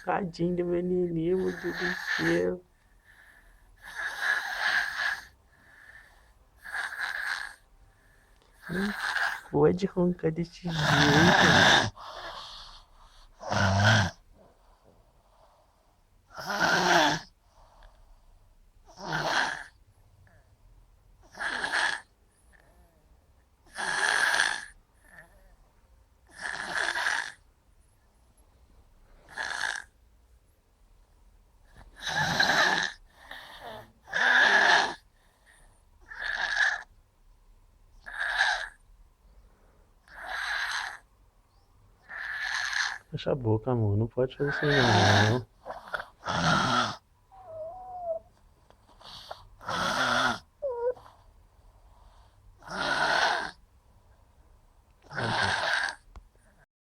Tadinho do menininho, meu Deus do céu. Não pode roncar desse jeito. Fecha a boca, amor. Não pode fazer isso não.